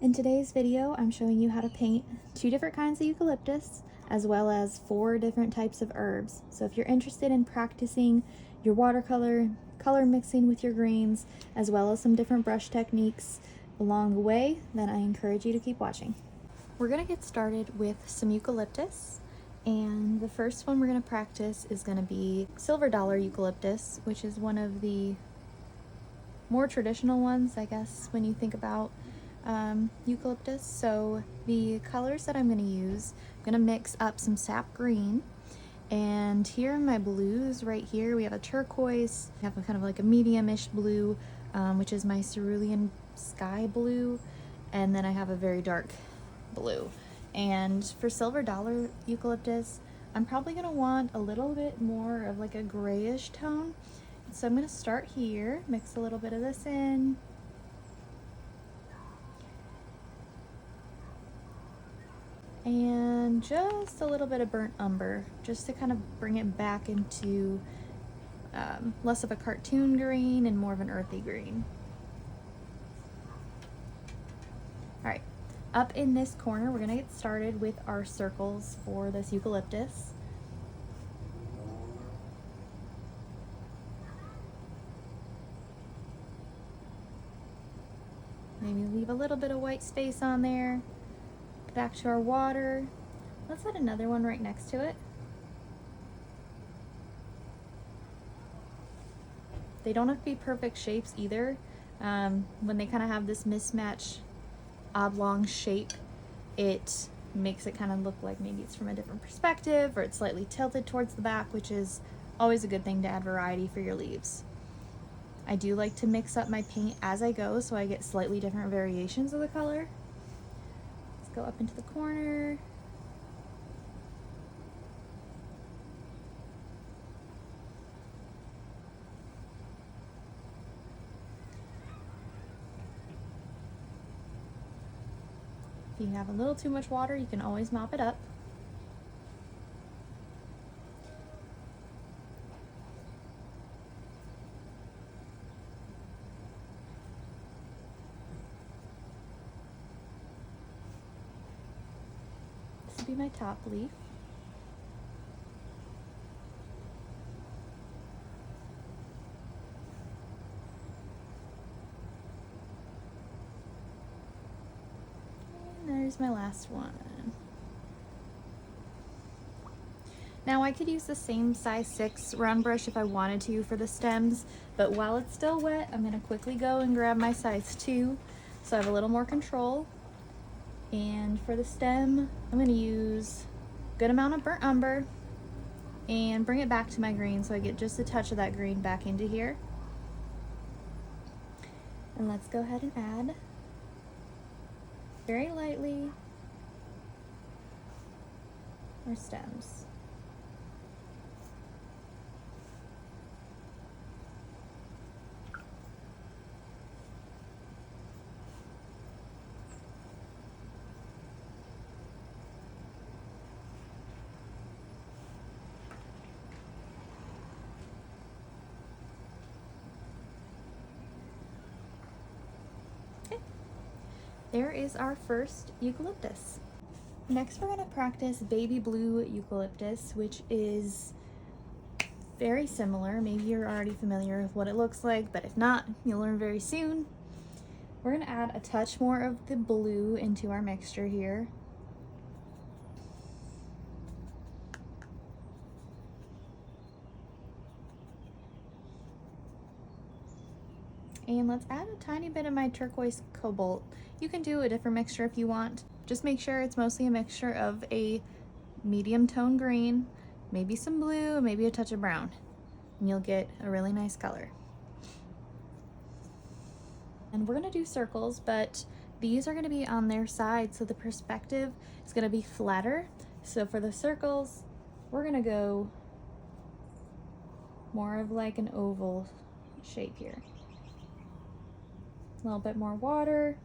In today's video, I'm showing you how to paint 2 different kinds of eucalyptus, as well as 4 different types of herbs. So if you're interested in practicing your watercolor, color mixing with your greens, as well as some different brush techniques along the way, then I encourage you to keep watching. We're gonna get started with some eucalyptus, and the first one we're gonna practice is gonna be silver dollar eucalyptus, which is one of the more traditional ones, I guess, when you think about eucalyptus. So the colors that I'm going to use, I'm going to mix up some sap green, and here in my blues right here we have a turquoise, we have a kind of like a medium-ish blue, which is my cerulean sky blue, and then I have a very dark blue. And for silver dollar eucalyptus, I'm probably going to want a little bit more of like a grayish tone. So I'm going to start here, mix a little bit of this in. And just a little bit of burnt umber, just to kind of bring it back into less of a cartoon green and more of an earthy green. All right, up in this corner, we're gonna get started with our circles for this eucalyptus. Maybe leave a little bit of white space on there. Back to our water. Let's add another one right next to it. They don't have to be perfect shapes either. When they kind of have this mismatch oblong shape, it makes it kind of look like maybe it's from a different perspective, or it's slightly tilted towards the back, which is always a good thing to add variety for your leaves. I do like to mix up my paint as I go so I get slightly different variations of the color. Go up into the corner. If you have a little too much water, you can always mop it up. Be my top leaf. And there's my last one. Now I could use the same size 6 round brush if I wanted to for the stems, but while it's still wet, I'm going to quickly go and grab my size 2 so I have a little more control. And for the stem, I'm going to use a good amount of burnt umber and bring it back to my green so I get just a touch of that green back into here. And let's go ahead and add very lightly our stems. There is our first eucalyptus. Next, we're going to practice baby blue eucalyptus, which is very similar. Maybe you're already familiar with what it looks like, but if not, you'll learn very soon. We're going to add a touch more of the blue into our mixture here. And let's add a tiny bit of my turquoise cobalt. You can do a different mixture if you want. Just make sure it's mostly a mixture of a medium tone green, maybe some blue, maybe a touch of brown, and you'll get a really nice color. And we're gonna do circles, but these are gonna be on their side, so the perspective is gonna be flatter. So for the circles, we're gonna go more of like an oval shape here. A little bit more water.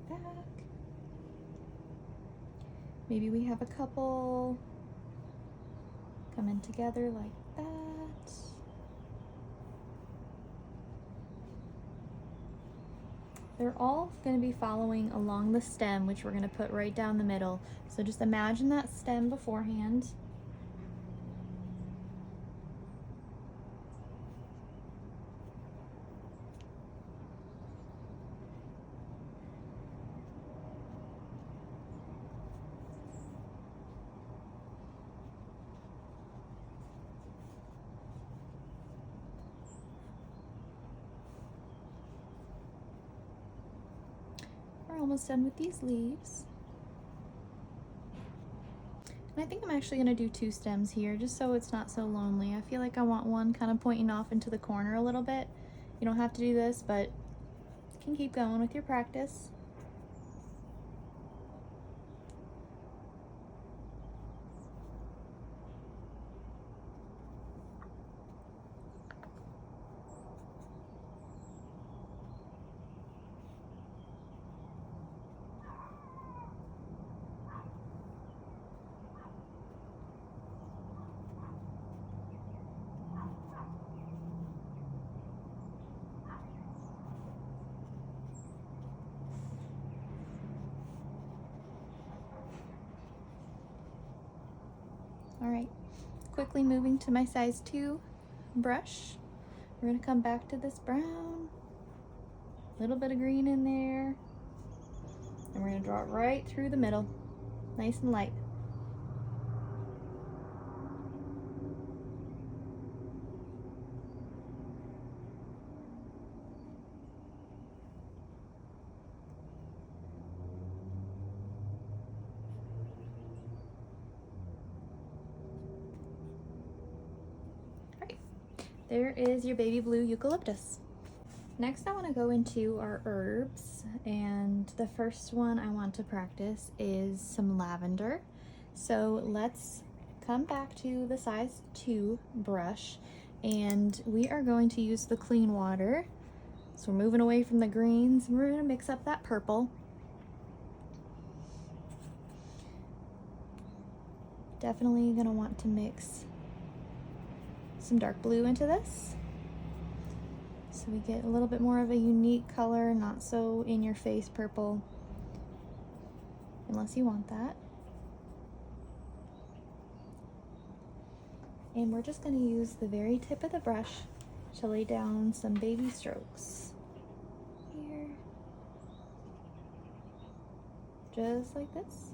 Back. Maybe we have a couple coming together like that. They're all going to be following along the stem, which we're going to put right down the middle. So just imagine that stem beforehand. We're almost done with these leaves. And I think I'm actually going to do 2 stems here just so it's not so lonely. I feel like I want one kind of pointing off into the corner a little bit. You don't have to do this, but you can keep going with your practice. All right, quickly moving to my size 2 brush. We're gonna come back to this brown, a little bit of green in there, and we're gonna draw it right through the middle, nice and light. There is your baby blue eucalyptus. Next I want to go into our herbs, and the first one I want to practice is some lavender. So let's come back to the size 2 brush, and we are going to use the clean water. So we're moving away from the greens, and we're going to mix up that purple. Definitely going to want to mix some dark blue into this, so we get a little bit more of a unique color, not so in your face purple, unless you want that. And we're just going to use the very tip of the brush to lay down some baby strokes here, just like this.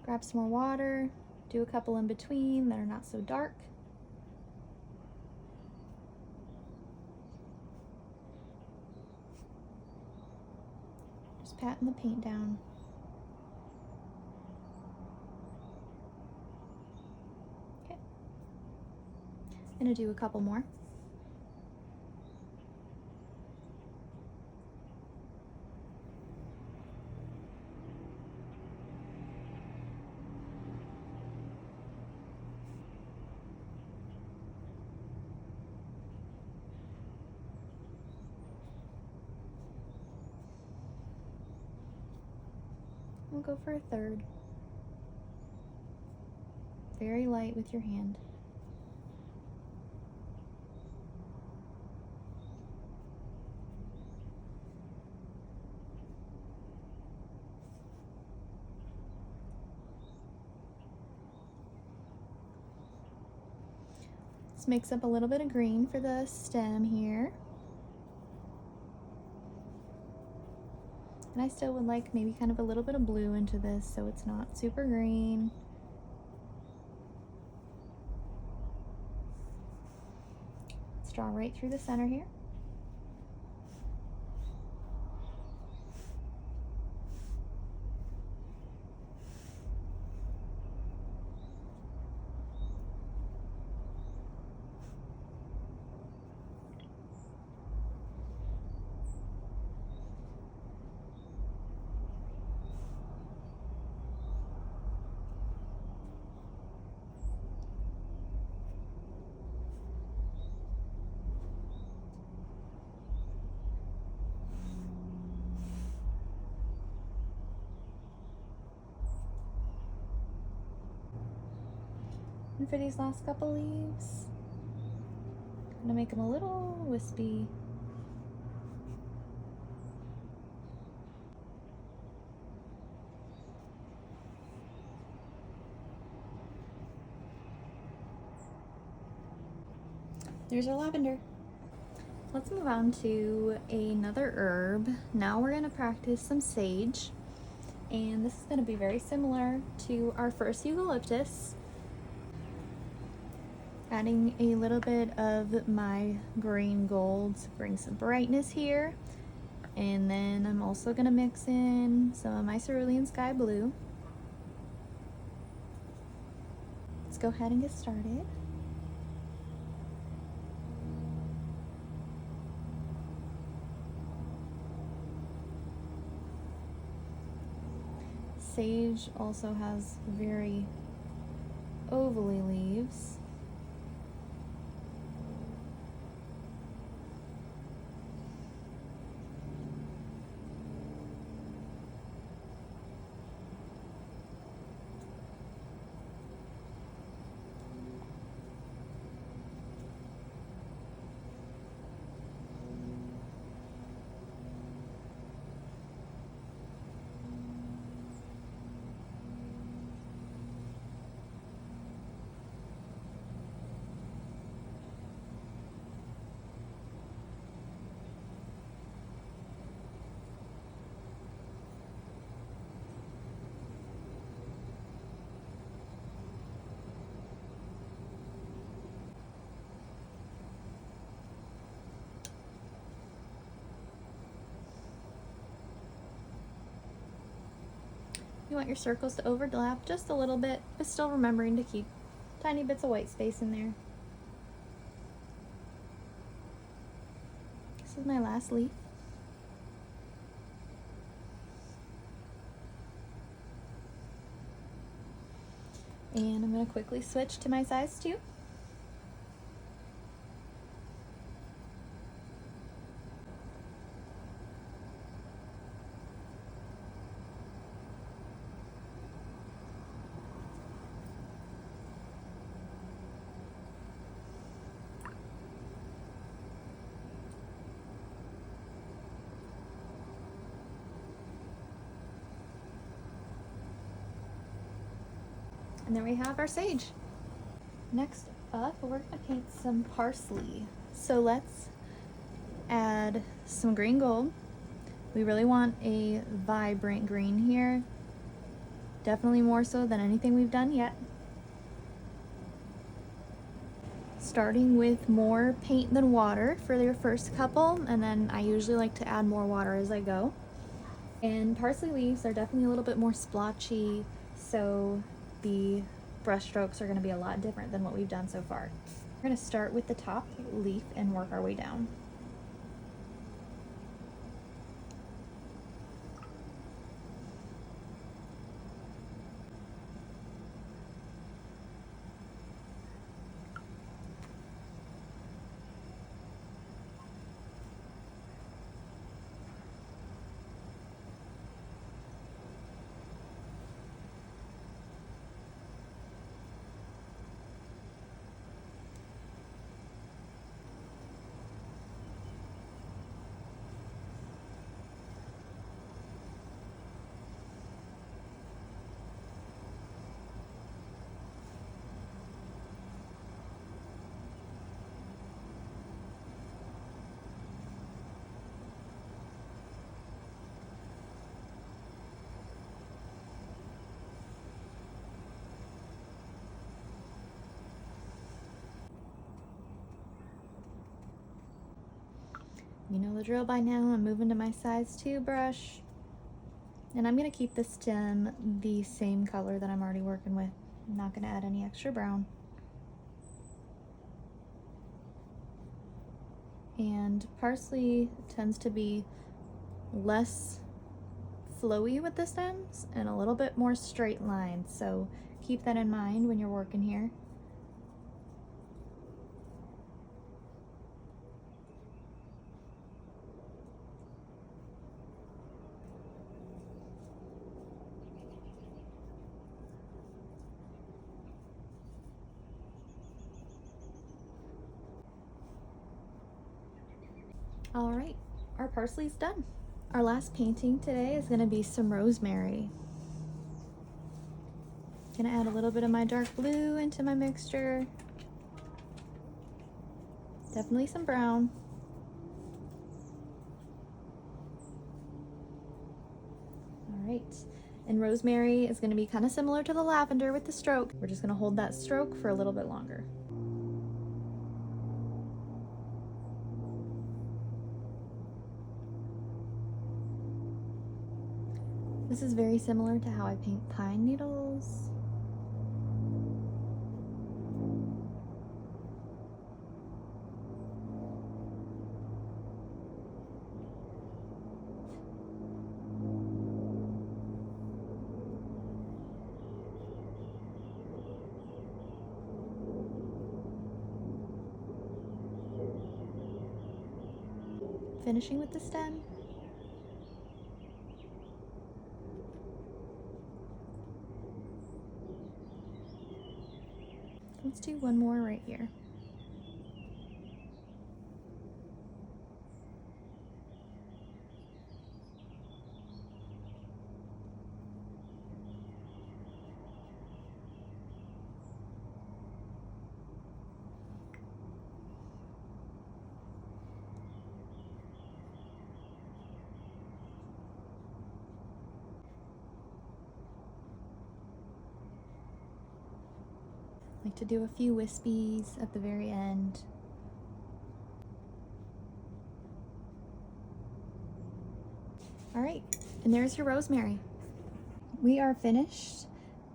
Grab some more water, do a couple in between that are not so dark. Just patting the paint down. Okay. I'm gonna do a couple more. We'll go for a third. Very light with your hand. Let's mix up a little bit of green for the stem here. And I still would like maybe kind of a little bit of blue into this so it's not super green. Let's draw right through the center here. And for these last couple leaves, I'm gonna make them a little wispy. There's our lavender. Let's move on to another herb. Now we're gonna practice some sage. And this is gonna be very similar to our first eucalyptus. Adding a little bit of my green gold to bring some brightness here. And then I'm also gonna mix in some of my cerulean sky blue. Let's go ahead and get started. Sage also has very ovally leaves. You want your circles to overlap just a little bit, but still remembering to keep tiny bits of white space in there. This is my last leaf. And I'm going to quickly switch to my size 2. And there we have our sage. Next up, we're gonna paint some parsley. So let's add some green gold. We really want a vibrant green here. Definitely more so than anything we've done yet. Starting with more paint than water for your first couple, and then I usually like to add more water as I go. And parsley leaves are definitely a little bit more splotchy, so the brush strokes are going to be a lot different than what we've done so far. We're going to start with the top leaf and work our way down. You know the drill by now. I'm moving to my size 2 brush. And I'm going to keep the stem the same color that I'm already working with. I'm not going to add any extra brown. And parsley tends to be less flowy with the stems and a little bit more straight lines. So keep that in mind when you're working here. All right, our parsley's done. Our last painting today is gonna be some rosemary. Gonna add a little bit of my dark blue into my mixture. Definitely some brown. All right, and rosemary is gonna be kind of similar to the lavender with the stroke. We're just gonna hold that stroke for a little bit longer. This is very similar to how I paint pine needles. Finishing with the stem. Let's do one more right here. Like to do a few wispies at the very end. All right, and there's your rosemary. We are finished.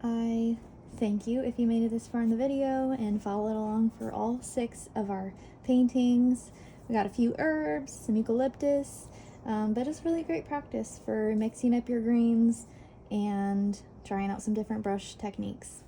I thank you if you made it this far in the video and followed along for all 6 of our paintings. We got a few herbs, some eucalyptus, but it's really great practice for mixing up your greens and trying out some different brush techniques.